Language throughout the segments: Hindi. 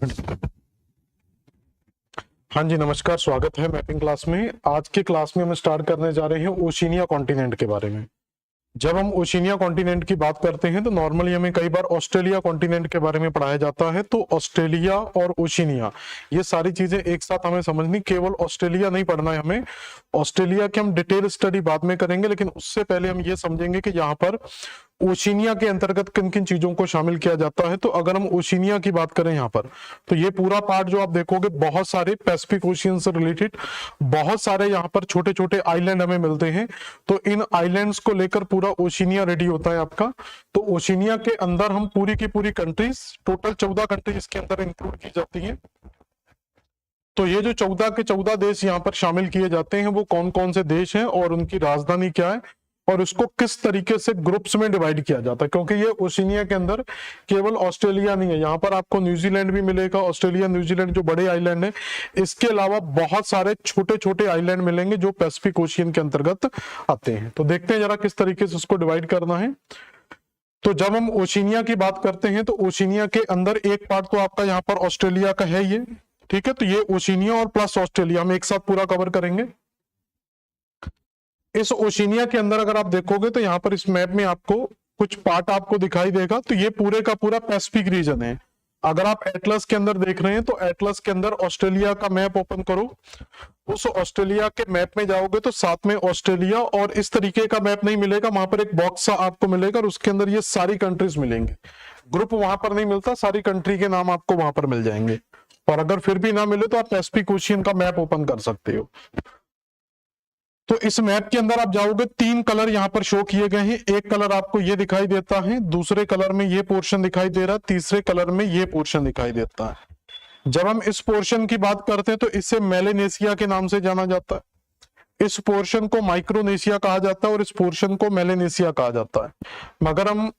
हाँ जी, नमस्कार। स्वागत है मैपिंग क्लास में। आज के क्लास में हम स्टार्ट करने जा रहे हैं ओशिनिया कॉन्टिनेंट के बारे में। जब हम ओशिनिया कॉन्टिनेंट की बात करते हैं तो नॉर्मली हमें कई बार ऑस्ट्रेलिया कॉन्टिनेंट के बारे में पढ़ाया जाता है। तो ऑस्ट्रेलिया और ओशिनिया ये सारी चीजें एक साथ हमें समझनी, केवल ऑस्ट्रेलिया नहीं पढ़ना है हमें। ऑस्ट्रेलिया की हम डिटेल स्टडी बाद में करेंगे, लेकिन उससे पहले हम ये समझेंगे कि यहाँ पर ओशिनिया के अंतर्गत किन किन चीजों को शामिल किया जाता है। तो अगर हम ओशिनिया की बात करें यहाँ पर, तो ये पूरा पार्ट जो आप देखोगे बहुत सारे पैसिफिक ओशियन से रिलेटेड बहुत सारे यहाँ पर छोटे छोटे आइलैंड हमें मिलते हैं। तो इन आइलैंड्स को लेकर पूरा ओशिनिया रेडी होता है आपका। तो ओशिनिया के अंदर हम पूरी की पूरी कंट्रीज, टोटल 14 कंट्रीज इसके अंदर इंक्लूड की जाती है। तो ये जो 14 के 14 देश यहाँ पर शामिल किए जाते हैं वो कौन कौन से देश हैं और उनकी राजधानी क्या है और उसको किस तरीके से ग्रुप्स में डिवाइड किया जाता है, क्योंकि ये ओशिनिया के अंदर केवल ऑस्ट्रेलिया नहीं है। यहाँ पर आपको न्यूजीलैंड भी मिलेगा, ऑस्ट्रेलिया न्यूजीलैंड जो बड़े आइलैंड है। इसके अलावा बहुत सारे छोटे छोटे आइलैंड मिलेंगे जो पैसिफिक ओशियन के अंतर्गत आते हैं। तो देखते हैं जरा किस तरीके से उसको डिवाइड करना है। तो जब हम ओशिनिया की बात करते हैं तो ओशिनिया के अंदर एक पार्ट तो आपका यहाँ पर ऑस्ट्रेलिया का है, ये ठीक है। तो ये ओशिनिया और प्लस ऑस्ट्रेलिया हम एक साथ पूरा कवर करेंगे। इस ओशिनिया के अंदर अगर आप देखोगे तो यहाँ पर इस मैप में आपको कुछ पार्ट आपको दिखाई देगा। तो ये पूरे का पूरा पैसिफिक रीजन है। अगर आप एटलस के अंदर देख रहे हैं तो एटलस के अंदर ऑस्ट्रेलिया का मैप ओपन करो, उस ऑस्ट्रेलिया के मैप में जाओगे तो साथ में ऑस्ट्रेलिया और इस तरीके का मैप नहीं मिलेगा, वहां पर एक बॉक्स आपको मिलेगा और उसके अंदर ये सारी कंट्रीज मिलेंगे। ग्रुप वहां पर नहीं मिलता, सारी कंट्री के नाम आपको वहां पर मिल जाएंगे। और अगर फिर भी ना मिले तो आप पैसिफिक ओशियन का मैप ओपन कर सकते हो। तो इस मैप के अंदर आप जाओगे, 3 कलर यहाँ पर शो किए गए हैं। एक कलर आपको ये दिखाई देता है, दूसरे कलर में ये पोर्शन दिखाई दे रहा है, तीसरे कलर में ये पोर्शन दिखाई देता है। जब हम इस पोर्शन की बात करते हैं तो इसे मेलेनेशिया के नाम से जाना जाता है। इस पोर्शन को माइक्रोनेशिया कहा जाता है और इस पोर्शन को मेलेनेशिया कहा जाता है। मगर हम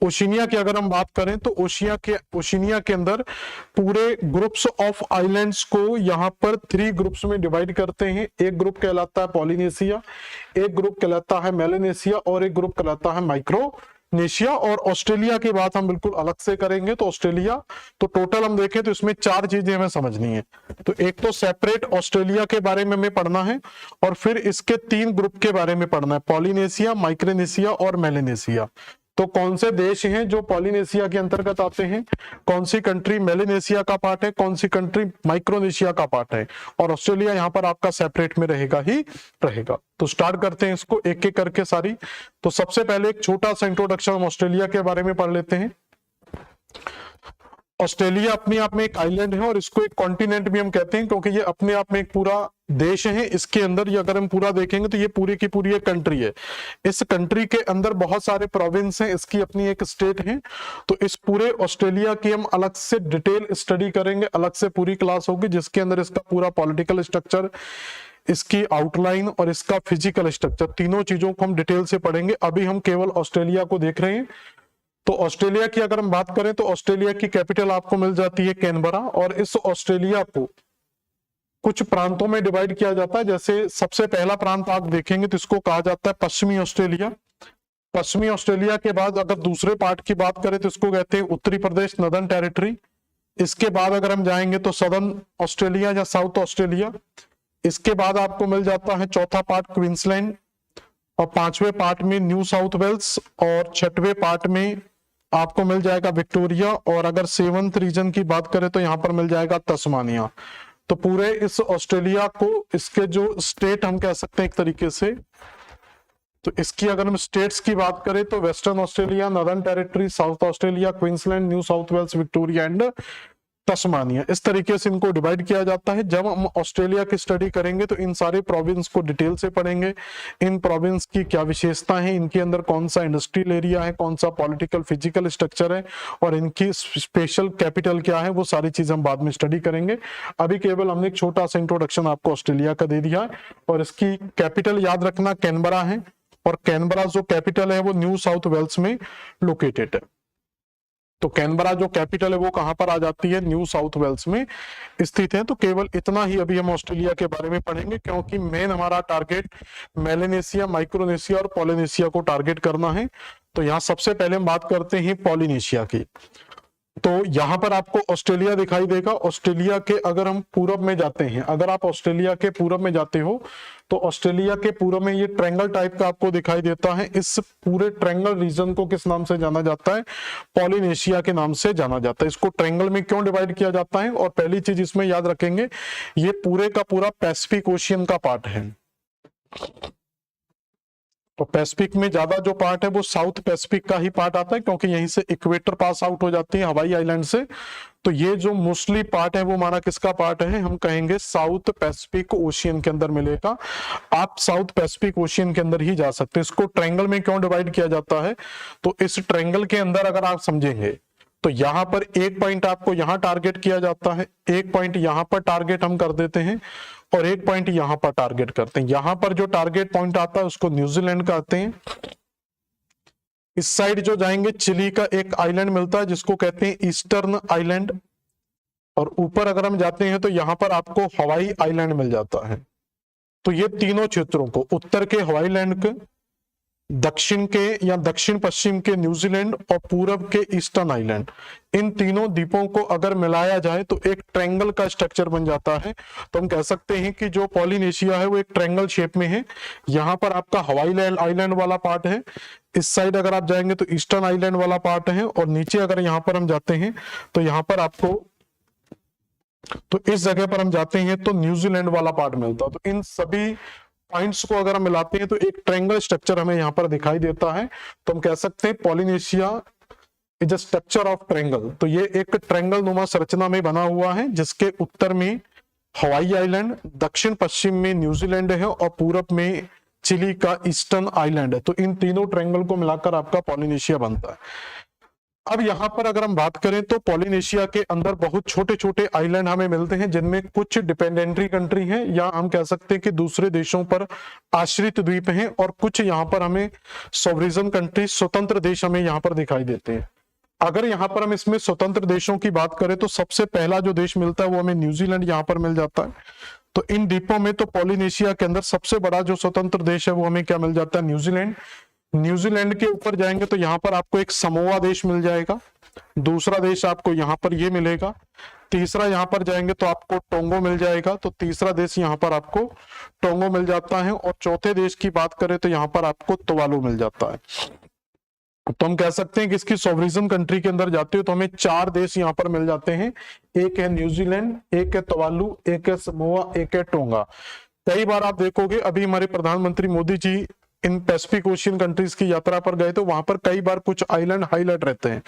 ओशिनिया की अगर हम बात करें तो ओशिनिया के अंदर पूरे ग्रुप्स ऑफ आइलैंड्स को यहाँ पर 3 ग्रुप्स में डिवाइड करते हैं। एक ग्रुप कहलाता है पॉलिनेशिया, एक ग्रुप कहलाता है मेलेनेशिया और एक ग्रुप कहलाता है माइक्रोनेशिया। और ऑस्ट्रेलिया की बात हम बिल्कुल अलग से करेंगे। तो ऑस्ट्रेलिया, तो टोटल हम देखें तो इसमें 4 चीजें हमें समझनी है। तो एक तो सेपरेट ऑस्ट्रेलिया के बारे में हमें पढ़ना है और फिर इसके 3 ग्रुप के बारे में पढ़ना है, पॉलिनेशिया, माइक्रोनेशिया और मेलेनेशिया। तो कौन से देश हैं जो पॉलिनेशिया के अंतर्गत आते हैं, कौन सी कंट्री मेलेनेशिया का पार्ट है, कौन सी कंट्री माइक्रोनेशिया का पार्ट है, और ऑस्ट्रेलिया यहाँ पर आपका सेपरेट में रहेगा ही रहेगा। तो स्टार्ट करते हैं इसको एक एक करके सारी। तो सबसे पहले एक छोटा सा इंट्रोडक्शन हम ऑस्ट्रेलिया के बारे में पढ़ लेते हैं। ऑस्ट्रेलिया अपने आप में एक आइलैंड है और इसको एक कॉन्टिनेंट भी हम कहते हैं, क्योंकि ये अपने आप में एक पूरा देश है। इसके अंदर ये अगर हम पूरा देखेंगे तो ये पूरी की पूरी एक कंट्री है। इस कंट्री के अंदर बहुत सारे प्रोविंस हैं, इसकी अपनी एक स्टेट है। तो इस पूरे ऑस्ट्रेलिया की हम अलग से डिटेल स्टडी करेंगे, अलग से पूरी क्लास होगी जिसके अंदर इसका पूरा पॉलिटिकल स्ट्रक्चर, इसकी आउटलाइन और इसका फिजिकल स्ट्रक्चर, तीनों चीजों को हम डिटेल से पढ़ेंगे। अभी हम केवल ऑस्ट्रेलिया को देख रहे हैं। तो ऑस्ट्रेलिया की अगर हम बात करें तो ऑस्ट्रेलिया की कैपिटल आपको मिल जाती है कैनबरा। और इस ऑस्ट्रेलिया को कुछ प्रांतों में डिवाइड किया जाता है। जैसे सबसे पहला प्रांत आप देखेंगे तो इसको कहा जाता है पश्चिमी ऑस्ट्रेलिया। पश्चिमी ऑस्ट्रेलिया के बाद अगर दूसरे पार्ट की बात करें तो इसको कहते हैं उत्तरी प्रदेश, नॉर्दर्न टेरिटरी। इसके बाद अगर हम जाएंगे तो सदर्न ऑस्ट्रेलिया या साउथ ऑस्ट्रेलिया। इसके बाद आपको मिल जाता है चौथा पार्ट क्वींसलैंड, और 5वें पार्ट में न्यू साउथ वेल्स, और 6वें पार्ट में आपको मिल जाएगा विक्टोरिया। और अगर 7th रीजन की बात करें तो यहाँ पर मिल जाएगा तस्मानिया। तो पूरे इस ऑस्ट्रेलिया को, इसके जो स्टेट हम कह सकते हैं एक तरीके से, तो इसकी अगर हम स्टेट्स की बात करें तो Western Australia, Northern Territory, South Australia, Queensland, New South Wales, Victoria and Tasmania, इस तरीके से इनको डिवाइड किया जाता है। जब हम ऑस्ट्रेलिया की स्टडी करेंगे तो इन सारे प्रोविंस को डिटेल से पढ़ेंगे। इन प्रोविंस की क्या विशेषता है, इनके अंदर कौन सा इंडस्ट्रियल एरिया है, कौन सा पॉलिटिकल फिजिकल स्ट्रक्चर है और इनकी स्पेशल कैपिटल क्या है, वो सारी चीजें हम बाद में स्टडी करेंगे। अभी केवल हमने एक छोटा सा इंट्रोडक्शन आपको ऑस्ट्रेलिया का दे दिया है। और इसकी कैपिटल याद रखना कैनबरा है, और कैनबरा जो कैपिटल है वो न्यू साउथ वेल्स में लोकेटेड है। तो कैनबरा जो कैपिटल है वो कहां पर आ जाती है, न्यू साउथ वेल्स में स्थित है। तो केवल इतना ही अभी हम ऑस्ट्रेलिया के बारे में पढ़ेंगे, क्योंकि मेन हमारा टारगेट मेलेनेशिया, माइक्रोनेशिया और पॉलिनेशिया को टारगेट करना है। तो यहाँ सबसे पहले हम बात करते हैं पॉलिनेशिया की। तो यहां पर आपको ऑस्ट्रेलिया दिखाई देगा। ऑस्ट्रेलिया के अगर हम पूरब में जाते हैं, अगर आप ऑस्ट्रेलिया के पूरब में जाते हो तो ऑस्ट्रेलिया के पूरब में ये ट्रायंगल टाइप का आपको दिखाई देता है। इस पूरे ट्रायंगल रीजन को किस नाम से जाना जाता है? पॉलिनेशिया के नाम से जाना जाता है। इसको ट्रायंगल में क्यों डिवाइड किया जाता है? और पहली चीज इसमें याद रखेंगे, ये पूरे का पूरा पैसिफिक ओशियन का पार्ट है। तो पैसिफिक में ज्यादा जो पार्ट है वो साउथ पैसिफिक का ही पार्ट आता है, क्योंकि यहीं से इक्वेटर पास आउट हो जाती है हवाई आइलैंड से। तो ये जो मोस्टली पार्ट है वो हमारा किसका पार्ट है? हम कहेंगे साउथ पैसिफिक ओशियन के अंदर मिलेगा। आप साउथ पैसिफिक ओशियन के अंदर ही जा सकते हैं। इसको ट्रायंगल में क्यों डिवाइड किया जाता है? तो इस ट्रायंगल के अंदर अगर आप समझेंगे तो यहां पर एक पॉइंट आपको यहां टारगेट किया जाता है, एक पॉइंट यहां पर टारगेट हम कर देते हैं, और एक पॉइंट यहां पर टारगेट करते हैं। यहां पर जो टारगेट पॉइंट आता है उसको न्यूजीलैंड कहते हैं। इस साइड जो जाएंगे चिली का एक आइलैंड मिलता है जिसको कहते हैं ईस्टर्न आइलैंड, और ऊपर अगर हम जाते हैं तो यहां पर आपको हवाई आइलैंड मिल जाता है। तो ये तीनों क्षेत्रों को, उत्तर के हवाई लैंड के, दक्षिण के या दक्षिण पश्चिम के न्यूजीलैंड और पूरब के ईस्टर्न आइलैंड, इन तीनों द्वीपों को अगर मिलाया जाए तो एक ट्रायंगल का स्ट्रक्चर बन जाता है। तो हम कह सकते हैं कि जो पॉलिनेशिया है वो एक ट्रायंगल शेप में है। यहाँ पर आपका हवाई आइलैंड वाला पार्ट है, इस साइड अगर आप जाएंगे तो ईस्टर्न आइलैंड वाला पार्ट है, और नीचे अगर यहाँ पर हम जाते हैं तो यहाँ पर आपको, तो इस जगह पर हम जाते हैं तो न्यूजीलैंड वाला पार्ट मिलता है। तो इन सभी पॉइंट्स को अगर हम मिलाते हैं तो एक ट्रायंगल स्ट्रक्चर हमें यहाँ पर दिखाई देता है। तो हम कह सकते हैं Polynesia is a structure of triangle. तो ये एक ट्रायंगल नुमा संरचना में बना हुआ है, जिसके उत्तर में हवाई आइलैंड, दक्षिण पश्चिम में न्यूजीलैंड है और पूरब में चिली का ईस्टर्न आइलैंड है। तो इन तीनों ट्रायंगल को मिलाकर आपका पॉलिनेशिया बनता है। अब यहाँ पर अगर हम बात करें तो पॉलिनेशिया के अंदर बहुत छोटे छोटे आइलैंड हमें मिलते हैं, जिनमें कुछ डिपेंडेंट्री कंट्री हैं, या हम कह सकते हैं कि दूसरे देशों पर आश्रित द्वीप हैं, और कुछ यहाँ पर हमें सॉवरिजन कंट्री, स्वतंत्र देश हमें यहाँ पर दिखाई देते हैं। अगर यहाँ पर हम इसमें स्वतंत्र देशों की बात करें तो सबसे पहला जो देश मिलता है वो हमें न्यूजीलैंड यहाँ पर मिल जाता है। तो इन द्वीपों में तो पॉलिनेशिया के अंदर सबसे बड़ा जो स्वतंत्र देश है वो हमें क्या मिल जाता है? न्यूजीलैंड। न्यूजीलैंड के ऊपर जाएंगे तो यहाँ पर आपको एक समोआ देश मिल जाएगा, दूसरा देश आपको यहाँ पर ये मिलेगा, तीसरा यहाँ पर जाएंगे तो आपको टोंगो मिल जाएगा, तो तीसरा देश यहाँ पर आपको टोंगो मिल जाता है, और चौथे देश की बात करें तो यहाँ पर आपको तुवालू मिल जाता है। तो हम कह सकते हैं कि इसकी सॉवरिजन कंट्री के अंदर जाते हो तो हमें 4 देश यहाँ पर मिल जाते हैं, एक है न्यूजीलैंड, एक है तुवालू, एक है समोआ, एक है टोंगा। कई बार आप देखोगे अभी हमारे प्रधानमंत्री Modi ji in Pacific ocean countries की यात्रा पर गए तो वहां पर कई बार कुछ आइलैंड हाईलाइट रहते हैं।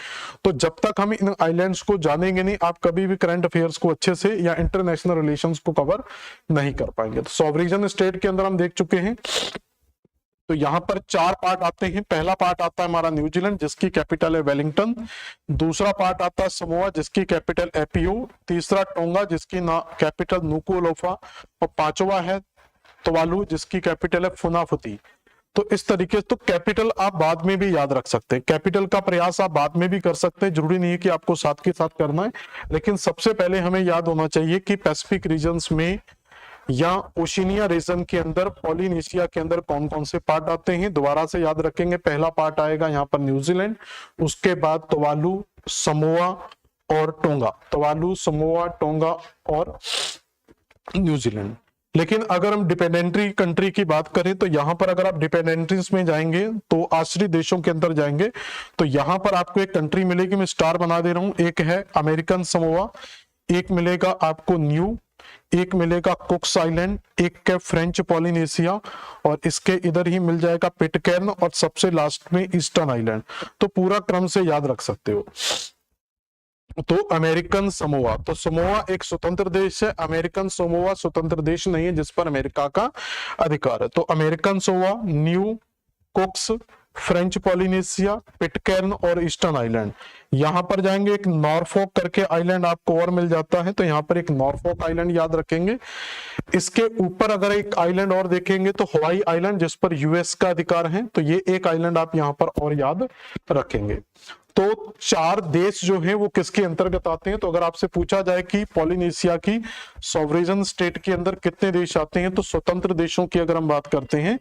तो जब तक हम इन आइलैंड्स को जानेंगे नहीं, आप कभी भी करंट अफेयर्स को अच्छे से या इंटरनेशनल रिलेशंस को कवर नहीं कर पाएंगे। तो सॉवरिजन स्टेट के अंदर हम देख चुके हैं, तो यहाँ पर 4 पार्ट आते हैं। पहला पार्ट आता है हमारा न्यूजीलैंड, जिसकी कैपिटल है वेलिंगटन। दूसरा पार्ट आता है समोआ, जिसकी कैपिटल एपीओ। तीसरा टोंगा, जिसकी कैपिटल नुकुअलोफा, और पांचवा है तुवालू, जिसकी कैपिटल है फुनाफुती। तो इस तरीके से तो कैपिटल आप बाद में भी याद रख सकते हैं, कैपिटल का प्रयास आप बाद में भी कर सकते हैं, जरूरी नहीं है कि आपको साथ के साथ करना है। लेकिन सबसे पहले हमें याद होना चाहिए कि पैसिफिक रीजन्स में या ओशिनिया रीजन के अंदर, पॉलिनेशिया के अंदर कौन कौन से पार्ट आते हैं। दोबारा से याद रखेंगे, पहला पार्ट आएगा यहाँ पर न्यूजीलैंड, उसके बाद तुवालू, समोआ और टोंगा। तुवालू, समोआ, टोंगा और न्यूजीलैंड। लेकिन अगर हम डिपेंडेंट्री कंट्री की बात करें तो यहाँ पर अगर आप डिपेंडेंट्रीज में जाएंगे तो आश्रित देशों के अंदर जाएंगे तो यहाँ पर आपको एक कंट्री मिलेगी, मैं स्टार बना दे रहा हूं। एक है अमेरिकन समोआ, एक मिलेगा आपको न्यू, एक मिलेगा कुक्स आइलैंड, एक है फ्रेंच पॉलिनेशिया, और इसके इधर ही मिल जाएगा पिटकैर्न, और सबसे लास्ट में ईस्टर्न आइलैंड। तो पूरा क्रम से याद रख सकते हो। तो अमेरिकन समोआ, तो समोआ एक स्वतंत्र देश है, अमेरिकन समोआ स्वतंत्र देश नहीं है जिस पर अमेरिका का अधिकार है। तो American Samoa, new, Cooks, French Polynesia, Pitcairn और ईस्टर्न आइलैंड। यहां पर जाएंगे एक नॉर्फोक करके आइलैंड आपको और मिल जाता है, तो यहाँ पर एक नॉर्फोक आइलैंड याद रखेंगे। इसके ऊपर अगर एक आइलैंड और देखेंगे तो हवाई आइलैंड, जिस पर यूएस का अधिकार है, तो ये एक आइलैंड आप यहाँ पर और याद रखेंगे। तो 4 देश जो हैं वो किसके अंतर्गत आते हैं? तो अगर आपसे पूछा जाए कि पॉलिनेशिया की सॉवरेजन स्टेट के अंदर कितने देश आते हैं, तो स्वतंत्र देशों की अगर हम बात करते हैं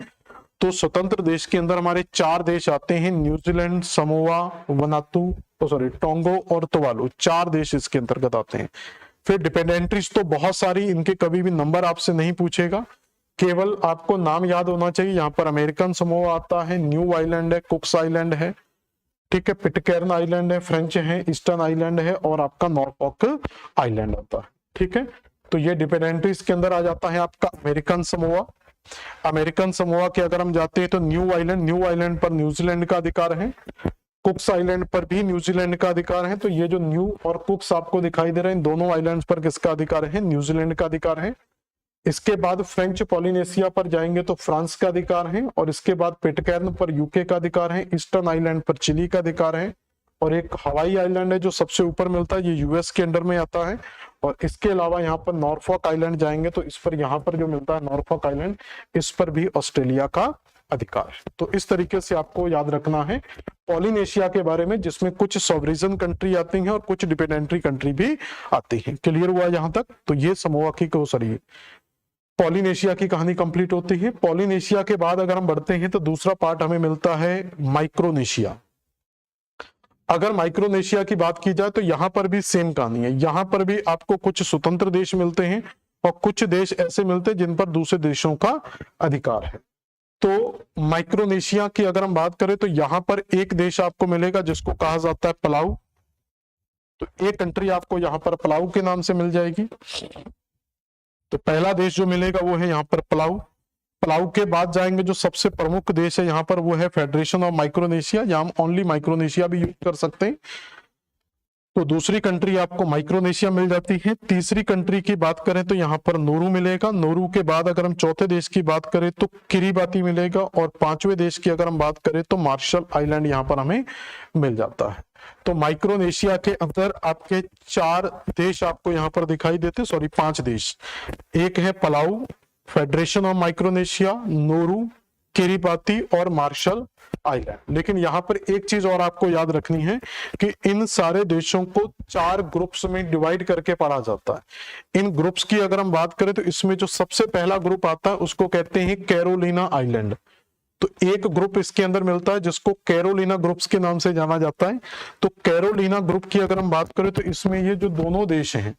तो स्वतंत्र देश के अंदर हमारे 4 देश आते हैं, न्यूजीलैंड, समोआ, वनातु, टोंगो और तुवालू, 4 देश इसके अंतर्गत आते हैं। फिर डिपेंडेंट्रीज तो बहुत सारी, इनके कभी भी नंबर आपसे नहीं पूछेगा, केवल आपको नाम याद होना चाहिए। यहाँ पर अमेरिकन समोआ आता है, न्यू आइलैंड है, कुक्स आइलैंड है, ठीक है, पिटकैर्न आइलैंड है, फ्रेंच है, ईस्टर्न आइलैंड है और आपका नॉर्फॉक आइलैंड आता है, ठीक है। तो ये डिपेंडेंट्रीज के अंदर आ जाता है आपका अमेरिकन समोआ। अमेरिकन समोआ के अगर हम जाते हैं तो न्यू आइलैंड पर न्यूजीलैंड का अधिकार है, कुक्स आइलैंड पर भी न्यूजीलैंड का अधिकार है। तो ये जो न्यू और कुक्स आपको दिखाई दे रहे हैं, दोनों आइलैंड्स पर किसका अधिकार है? न्यूजीलैंड का अधिकार है। इसके बाद फ्रेंच पॉलिनेशिया पर जाएंगे तो फ्रांस का अधिकार है, और इसके बाद पिटकैर्न पर यूके का अधिकार है, ईस्टर्न आइलैंड पर चिली का अधिकार है, और एक हवाई आइलैंड है जो सबसे ऊपर मिलता है, ये यूएस के अंडर में आता है। और इसके अलावा यहाँ पर नॉर्फॉक आइलैंड जाएंगे तो इस पर, यहाँ पर जो मिलता है नॉर्फॉक आइलैंड, इस पर भी ऑस्ट्रेलिया का अधिकार है। तो इस तरीके से आपको याद रखना है पॉलिनेशिया के बारे में, जिसमें कुछ सॉवरिजन कंट्री आती हैं और कुछ डिपेंडेंट्री कंट्री भी आती हैं। क्लियर हुआ यहाँ तक? तो ये समोआ की पॉलिनेशिया की कहानी कंप्लीट होती है। पॉलिनेशिया के बाद अगर हम बढ़ते हैं तो दूसरा पार्ट हमें मिलता है माइक्रोनेशिया। अगर माइक्रोनेशिया की बात की जाए तो यहां पर भी सेम कहानी है। यहां पर भी आपको कुछ स्वतंत्र देश मिलते हैं और कुछ देश ऐसे मिलते हैं जिन पर दूसरे देशों का अधिकार है। तो माइक्रोनेशिया की अगर हम बात करें तो यहां पर एक देश आपको मिलेगा जिसको कहा जाता है पलाऊ। तो एक कंट्री आपको यहां पर पलाऊ के नाम से मिल जाएगी। तो पहला देश जो मिलेगा वो है यहाँ पर पलाऊ। पलाऊ के बाद जाएंगे, जो सबसे प्रमुख देश है यहाँ पर वो है फेडरेशन ऑफ माइक्रोनेशिया, या हम ओनली माइक्रोनेशिया भी यूज कर सकते हैं। तो दूसरी कंट्री आपको माइक्रोनेशिया मिल जाती है। तीसरी कंट्री की बात करें तो यहाँ पर नोरू मिलेगा। नोरू के बाद अगर हम चौथे देश की बात करें तो किरीबाती मिलेगा, और पांचवें देश की अगर हम बात करें तो मार्शल आइलैंड यहाँ पर हमें मिल जाता है। तो माइक्रोनेशिया के अंदर आपके 4 देश आपको यहाँ पर दिखाई देते, 5 देश। एक है Palau, federation of Micronesia, Nauru, Kiribati और मार्शल आइलैंड। लेकिन यहाँ पर एक चीज और आपको याद रखनी है कि इन सारे देशों को 4 ग्रुप्स में डिवाइड करके पढ़ा जाता है। इन ग्रुप्स की अगर हम बात करें तो इसमें जो सबसे पहला ग्रुप आता है उसको कहते हैं कैरोलिना आइलैंड। तो एक ग्रुप इसके अंदर मिलता है जिसको कैरोलिना ग्रुप्स के नाम से जाना जाता है। तो कैरोलिना ग्रुप की अगर हम बात करें तो इसमें ये जो दोनों देश हैं,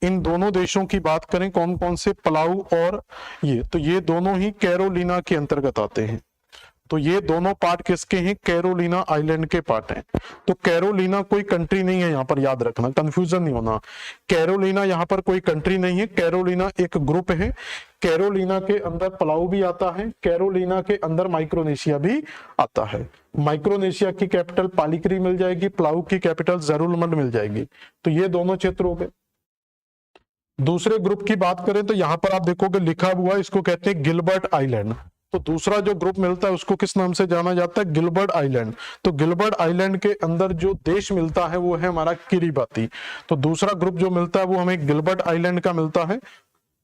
इन दोनों देशों की बात करें कौन कौन से, पलाऊ और ये, तो ये दोनों ही कैरोलिना के अंतर्गत आते हैं। तो ये दोनों पार्ट किसके हैं? कैरोलिना आइलैंड के पार्ट हैं। तो कैरोलिना कोई कंट्री नहीं है, यहाँ पर याद रखना, कंफ्यूजन नहीं होना। कैरोलिना यहाँ पर कोई कंट्री नहीं है, कैरोलिना एक ग्रुप है। कैरोलिना के अंदर पलाऊ भी आता है, कैरोलिना के अंदर माइक्रोनेशिया भी आता है। माइक्रोनेशिया की कैपिटल पालिकरी मिल जाएगी, पलाऊ की कैपिटल जरूलमंड मिल जाएगी। तो ये दोनों क्षेत्र हो गए। दूसरे ग्रुप की बात करें तो यहाँ पर आप देखोगे लिखा हुआ, इसको कहते हैं गिलबर्ट आइलैंड। तो दूसरा जो ग्रुप मिलता है उसको किस नाम से जाना जाता है? Gilbert island. तो गिलबर्ट आइलैंड के अंदर जो देश मिलता है वो है हमारा किरीबाती। तो दूसरा ग्रुप जो मिलता है वो हमें गिलबर्ट आइलैंड का मिलता है।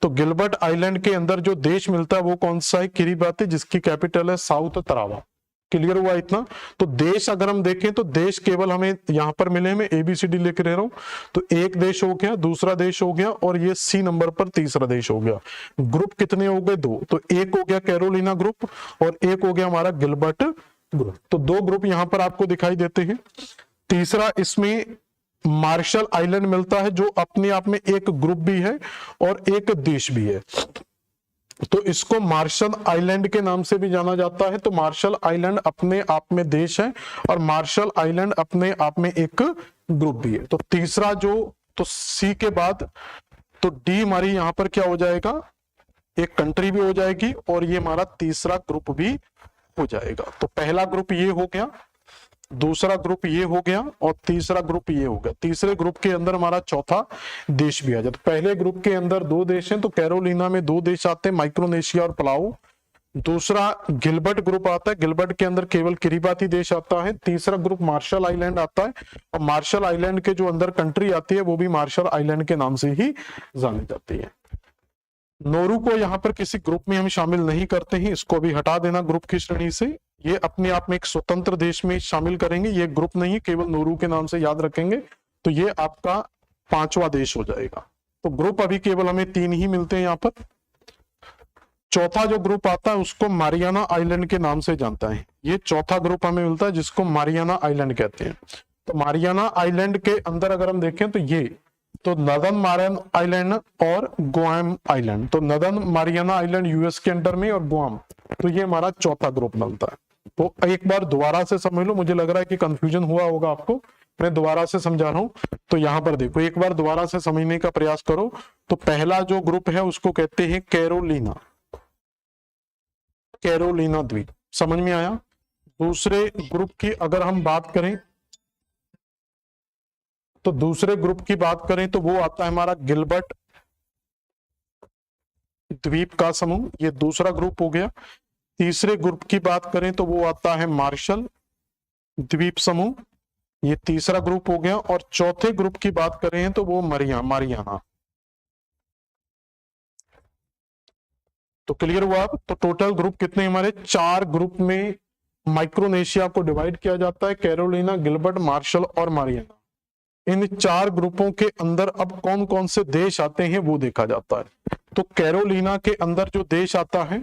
तो गिलबर्ट आइलैंड के अंदर जो देश मिलता है वो कौन सा है? किरीबाती, जिसकी कैपिटल है साउथ तरावा। क्लियर हुआ इतना? तो देश अगर हम देखें तो देश केवल हमें यहाँ पर मिले, मैं ABCD लिख रहा हूं। तो एक देश हो गया, दूसरा देश हो गया, और ये C नंबर पर तीसरा देश हो गया। ग्रुप कितने हो गए? 2। तो एक हो गया कैरोलिना ग्रुप और एक हो गया हमारा गिलबर्ट ग्रुप। तो 2 ग्रुप यहाँ पर आपको दिखाई देते हैं। तीसरा इसमें मार्शल आइलैंड मिलता है, जो अपने आप में एक ग्रुप भी है और एक देश भी है। तो इसको मार्शल आइलैंड के नाम से भी जाना जाता है। तो मार्शल आइलैंड अपने आप में देश है और मार्शल आइलैंड अपने आप में एक ग्रुप भी है। तो तीसरा जो, तो सी के बाद तो डी हमारी यहां पर क्या हो जाएगा? एक कंट्री भी हो जाएगी और ये हमारा तीसरा ग्रुप भी हो जाएगा। तो पहला ग्रुप ये हो गया, दूसरा ग्रुप ये हो गया और तीसरा ग्रुप ये हो गया। तीसरे ग्रुप के अंदर हमारा चौथा देश भी आ जाता। तो पहले ग्रुप के अंदर 2 देश हैं, तो कैरोलिना में 2 देश आते हैं, माइक्रोनेशिया और पलाऊ। दूसरा गिलबर्ट ग्रुप आता है, गिलबर्ट के अंदर केवल किरीबाती देश आता है। तीसरा ग्रुप मार्शल आइलैंड आता है और मार्शल आइलैंड के जो अंदर कंट्री आती है वो भी मार्शल आइलैंड के नाम से ही जानी जाती है। नोरू को यहाँ पर किसी ग्रुप में हम शामिल नहीं करते हैं, इसको भी हटा देना ग्रुप की श्रेणी से। ये अपने आप में एक स्वतंत्र देश में शामिल करेंगे, ये ग्रुप नहीं है, केवल नोरू के नाम से याद रखेंगे। तो ये आपका 5वां देश हो जाएगा। तो ग्रुप अभी केवल हमें 3 ही मिलते हैं यहाँ पर। चौथा जो ग्रुप आता है उसको मारियाना आइलैंड के नाम से जानता है। ये चौथा ग्रुप हमें मिलता है जिसको मारियाना आइलैंड कहते हैं। तो मारियाना आइलैंड के अंदर अगर हम देखें तो ये तो नदर्न मारियाना आइलैंड और गुआम आइलैंड, तो नदर्न मारियाना आइलैंड यूएस के अंडर में और गुआम, तो ये हमारा चौथा ग्रुप बनता है। तो एक बार दोबारा से समझ लो, मुझे लग रहा है कि कंफ्यूजन हुआ होगा आपको, मैं दोबारा से समझा रहा हूं। तो यहां पर देखो, एक बार दोबारा से समझने का प्रयास करो। तो पहला जो ग्रुप है उसको कहते हैं कैरोलिना, कैरोलिना द्वीप, समझ में आया। दूसरे ग्रुप की अगर हम बात करें तो दूसरे ग्रुप की बात करें तो वो आता है हमारा गिलबर्ट द्वीप का समूह, ये दूसरा ग्रुप हो गया। तीसरे ग्रुप की बात करें तो वो आता है मार्शल द्वीप समूह, ये तीसरा ग्रुप हो गया। और चौथे ग्रुप की बात करें तो वो मारियाना। तो क्लियर हुआ। तो टोटल ग्रुप कितने हमारे, 4 ग्रुप में माइक्रोनेशिया को डिवाइड किया जाता है, कैरोलिना, गिलबर्ट, मार्शल और मारियाना। इन 4 ग्रुपों के अंदर अब कौन कौन से देश आते हैं वो देखा जाता है। तो कैरोलिना के अंदर जो देश आता है,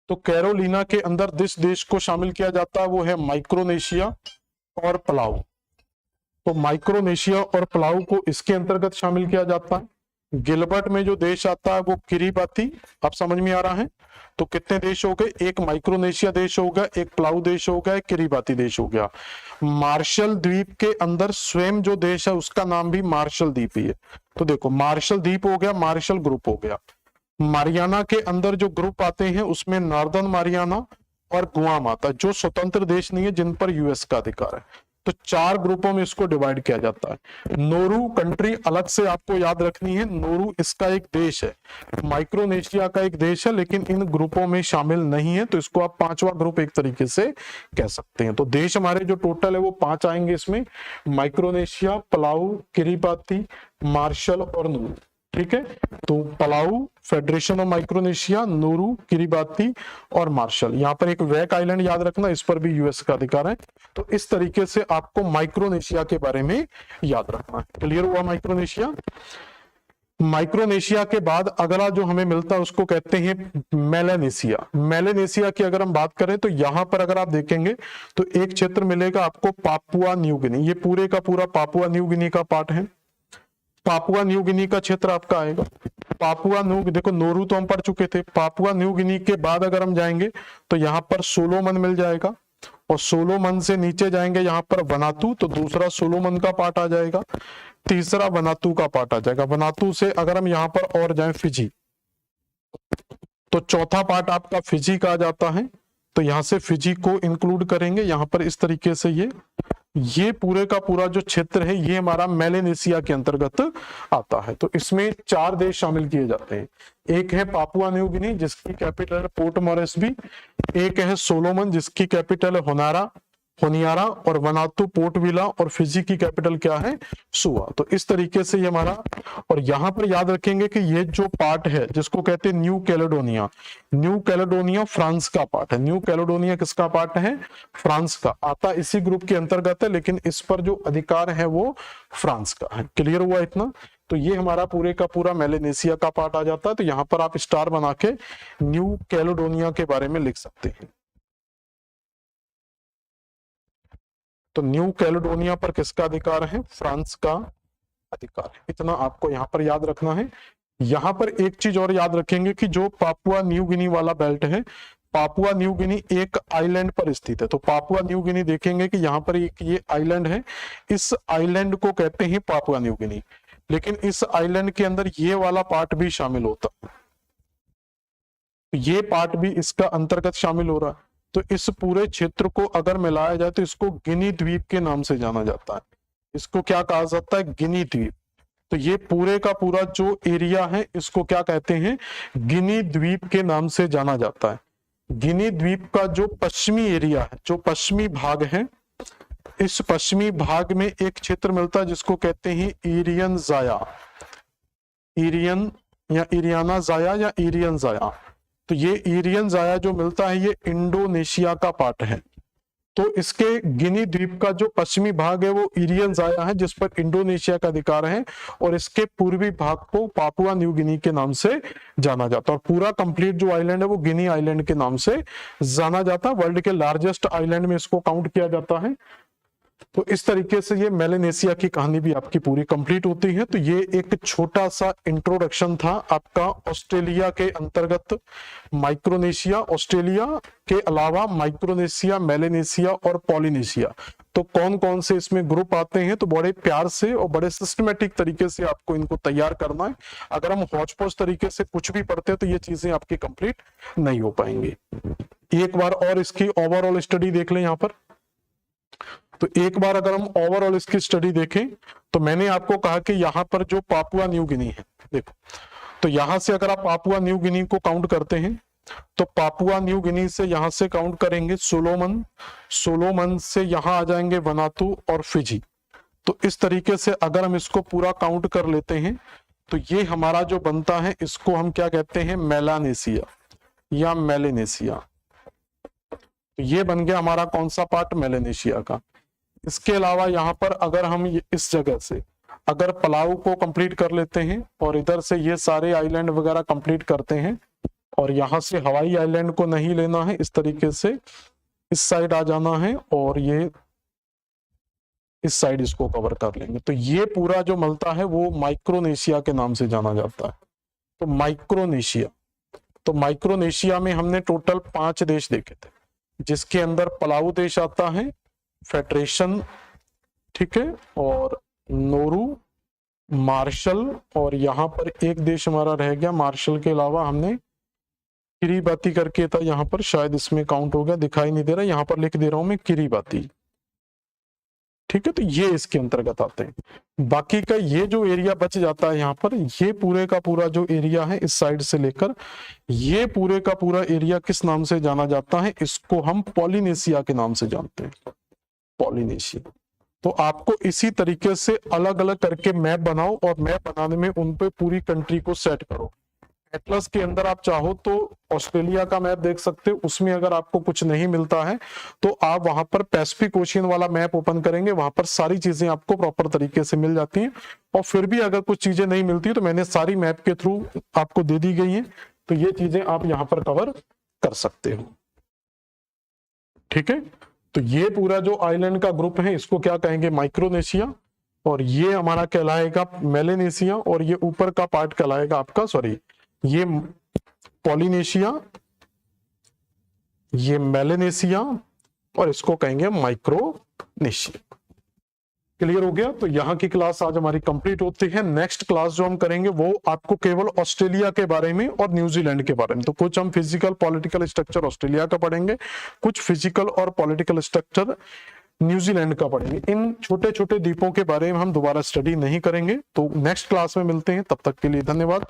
तो कैरोलिना के अंदर जिस देश को शामिल किया जाता है वो है माइक्रोनेशिया और पलाऊ। तो माइक्रोनेशिया और पलाऊ को इसके अंतर्गत शामिल किया जाता है। गिलबर्ट में जो देश आता है वो किरीबाती, अब समझ में आ रहा है। तो कितने देश हो गए, एक माइक्रोनेशिया देश हो गया, एक पलाऊ देश हो गया, एक किरीबाती देश हो गया। मार्शल द्वीप के अंदर स्वयं जो देश है उसका नाम भी मार्शल द्वीप ही है। तो देखो, मार्शल द्वीप हो गया, मार्शल ग्रुप हो गया। मारियाना के अंदर जो ग्रुप आते हैं उसमें नॉर्दर्न मारियाना और गुआम आता है, जो स्वतंत्र देश नहीं है, जिन पर यूएस का अधिकार है। तो 4 ग्रुपों में इसको डिवाइड किया जाता है। नोरू कंट्री अलग से आपको याद रखनी है, नोरू इसका एक देश है, माइक्रोनेशिया का एक देश है, लेकिन इन ग्रुपों में शामिल नहीं है। तो इसको आप 5वां ग्रुप एक तरीके से कह सकते हैं। तो देश हमारे जो टोटल है वो 5 आएंगे इसमें, माइक्रोनेशिया, पलाऊ, किरीबाती, मार्शल और नोरू। ठीक है, तो Palau, federation of Micronesia, Nauru, Kiribati और मार्शल। यहाँ पर एक वैक आइलैंड याद रखना, इस पर भी यूएस का अधिकार है। तो इस तरीके से आपको माइक्रोनेशिया के बारे में याद रखना है। क्लियर हुआ माइक्रोनेशिया। माइक्रोनेशिया के बाद अगला जो हमें मिलता है उसको कहते हैं मेलानेशिया। मेलानेशिया की अगर हम बात करें तो यहां पर अगर आप देखेंगे तो एक क्षेत्र मिलेगा आपको पापुआ न्यू गिनी, ये पूरे का पूरा पापुआ न्यू गिनी का पार्ट है। पापुआ न्यू गिनी का क्षेत्र आपका आएगा। पापुआ न्यू, देखो नोरू तो हम पढ़ चुके थे। पापुआ न्यू गिनी के बाद अगर हम जाएंगे तो यहाँ पर सोलोमन मिल जाएगा, और सोलोमन से नीचे जाएंगे यहाँ पर वनातू, तो दूसरा सोलोमन का पार्ट आ जाएगा, तीसरा वनातू का पार्ट आ जाएगा। वनातू से अगर हम यहाँ पर और जाएं फिजी, तो चौथा पार्ट आपका फिजी का आ जाता है। तो यहाँ से फिजी को इंक्लूड करेंगे यहाँ पर। इस तरीके से ये पूरे का पूरा जो क्षेत्र है ये हमारा मेलानेशिया के अंतर्गत आता है। तो इसमें 4 देश शामिल किए जाते हैं। एक है पापुआ न्यू गिनी जिसकी कैपिटल है पोर्ट मॉरेस्बी, एक है सोलोमन जिसकी कैपिटल है होनियारा, और वनातू, पोर्ट विला, और फिजी की कैपिटल क्या है, सुआ। तो इस तरीके से ये हमारा, और यहाँ पर याद रखेंगे कि ये जो पार्ट है जिसको कहते हैं new Caledonia, new Caledonia France का पार्ट है। न्यू कैलेडोनिया किसका पार्ट है, फ्रांस का, आता इसी ग्रुप के अंतर्गत है, लेकिन इस पर जो अधिकार है वो फ्रांस का है। क्लियर हुआ इतना। तो ये हमारा पूरे का पूरा मेलानेशिया का पार्ट आ जाता है। तो यहाँ पर आप स्टार बना के न्यू कैलेडोनिया के बारे में लिख सकते हैं। तो न्यू कैलेडोनिया पर किसका अधिकार है, फ्रांस का अधिकार है। इतना आपको यहाँ पर याद रखना है। यहाँ पर एक चीज और याद रखेंगे कि जो पापुआ न्यू गिनी वाला बेल्ट है, पापुआ न्यू गिनी एक आइलैंड पर स्थित है। तो पापुआ न्यू गिनी देखेंगे कि यहाँ पर एक ये आइलैंड है, इस आइलैंड को कहते हैं पापुआ न्यू गिनी, लेकिन इस आइलैंड के अंदर ये वाला पार्ट भी शामिल होता है, ये पार्ट भी इसका अंतर्गत शामिल हो रहा है। तो इस पूरे क्षेत्र को अगर मिलाया जाए तो इसको गिनी द्वीप के नाम से जाना जाता है। इसको क्या कहा जाता है, गिनी द्वीप। तो ये पूरे का पूरा जो एरिया है इसको क्या कहते हैं, गिनी द्वीप के नाम से जाना जाता है। गिनी द्वीप का जो पश्चिमी एरिया है, जो पश्चिमी भाग है, इस पश्चिमी भाग में एक क्षेत्र मिलता है जिसको कहते हैं इरियन जाया, इरियन या इरियाना जाया या इरियन जाया। तो ये इरियन जाया जो मिलता है ये इंडोनेशिया का पार्ट है। तो इसके गिनी द्वीप का जो पश्चिमी भाग है वो इरियन जाया है, जिस पर इंडोनेशिया का अधिकार है, और इसके पूर्वी भाग को पापुआ न्यू गिनी के नाम से जाना जाता है। और पूरा कंप्लीट जो आइलैंड है वो गिनी आइलैंड के नाम से जाना जाता है। वर्ल्ड के लार्जेस्ट आइलैंड में इसको काउंट किया जाता है। तो इस तरीके से ये मेलेनेशिया की कहानी भी आपकी पूरी कंप्लीट होती है। तो ये एक छोटा सा इंट्रोडक्शन था आपका ऑस्ट्रेलिया के अंतर्गत माइक्रोनेशिया, ऑस्ट्रेलिया के अलावा माइक्रोनेशिया, मेलेनेशिया और पॉलिनेशिया। तो कौन कौन से इसमें ग्रुप आते हैं, तो बड़े प्यार से और बड़े सिस्टमेटिक तरीके से आपको इनको तैयार करना है। अगर हम हौच पौच तरीके से कुछ भी पढ़ते हैं तो ये चीजें आपकी कंप्लीट नहीं हो पाएंगी। एक बार और इसकी ओवरऑल स्टडी देख लें यहाँ पर। तो एक बार अगर हम ओवरऑल इसकी स्टडी देखें तो मैंने आपको कहा कि यहां पर जो पापुआ न्यू गिनी है, देखो, तो यहां से अगर आप पापुआ न्यू गिनी को काउंट करते हैं तो पापुआ न्यू गिनी से यहां से काउंट करेंगे सोलोमन, सोलोमन से यहां आ जाएंगे वनातु और फिजी। तो इस तरीके से अगर हम इसको पूरा काउंट कर लेते हैं तो ये हमारा जो बनता है इसको हम क्या कहते हैं, मेलानेशिया या मेलेनेशिया। तो ये बन गया हमारा कौन सा पार्ट, मेलेनेशिया का। इसके अलावा यहाँ पर अगर हम इस जगह से अगर पलाऊ को कंप्लीट कर लेते हैं और इधर से ये सारे आइलैंड वगैरह कंप्लीट करते हैं और यहाँ से हवाई आइलैंड को नहीं लेना है, इस तरीके से इस साइड आ जाना है और ये इस साइड इसको कवर कर लेंगे, तो ये पूरा जो मिलता है वो माइक्रोनेशिया के नाम से जाना जाता है। तो माइक्रोनेशिया, तो माइक्रोनेशिया में हमने टोटल 5 देश देखे थे, जिसके अंदर पलाऊ देश आता है, फेडरेशन, ठीक है, और नोरू, मार्शल, और यहां पर एक देश हमारा रह गया मार्शल के अलावा, हमने किरीबाती करके था यहां पर, शायद इसमें काउंट हो गया, दिखाई नहीं दे रहा, यहां पर लिख दे रहा हूं मैं किरीबाती, ठीक है। तो ये इसके अंतर्गत आते हैं। बाकी का ये जो एरिया बच जाता है यहाँ पर, ये पूरे का पूरा जो एरिया है इस साइड से लेकर ये पूरे का पूरा एरिया किस नाम से जाना जाता है, इसको हम पॉलिनेशिया के नाम से जानते हैं, पॉलिनेशिया। तो आपको इसी तरीके से अलग अलग करके मैप बनाओ और मैप बनाने में उन पे पूरी कंट्री को सेट करो। एटलस के अंदर आप चाहो तो ऑस्ट्रेलिया का मैप देख सकते हो, उसमें अगर आपको कुछ नहीं मिलता है तो आप वहां पर पैसिफिक ओशियन वाला मैप ओपन करेंगे, वहां पर सारी चीजें आपको प्रॉपर तरीके से मिल जाती हैं। और फिर भी अगर कुछ चीजें नहीं मिलती तो मैंने सारी मैप के थ्रू आपको दे दी गई है, तो ये चीजें आप यहां पर कवर कर सकते हो, ठीक है। तो ये पूरा जो आइलैंड का ग्रुप है इसको क्या कहेंगे, माइक्रोनेशिया, और ये हमारा कहलाएगा मेलेनेशिया, और ये ऊपर का पार्ट कहलाएगा आपका, सॉरी, ये पॉलिनेशिया, ये मेलेनेशिया, और इसको कहेंगे माइक्रोनेशिया। क्लियर हो गया। तो यहाँ की क्लास आज हमारी कंप्लीट होती है। नेक्स्ट क्लास जो हम करेंगे वो आपको केवल ऑस्ट्रेलिया के बारे में और न्यूजीलैंड के बारे में, तो कुछ हम फिजिकल पॉलिटिकल स्ट्रक्चर ऑस्ट्रेलिया का पढ़ेंगे, कुछ फिजिकल और पॉलिटिकल स्ट्रक्चर न्यूजीलैंड का पढ़ेंगे। इन छोटे छोटे द्वीपों के बारे में हम दोबारा स्टडी नहीं करेंगे। तो नेक्स्ट क्लास में मिलते हैं, तब तक के लिए धन्यवाद।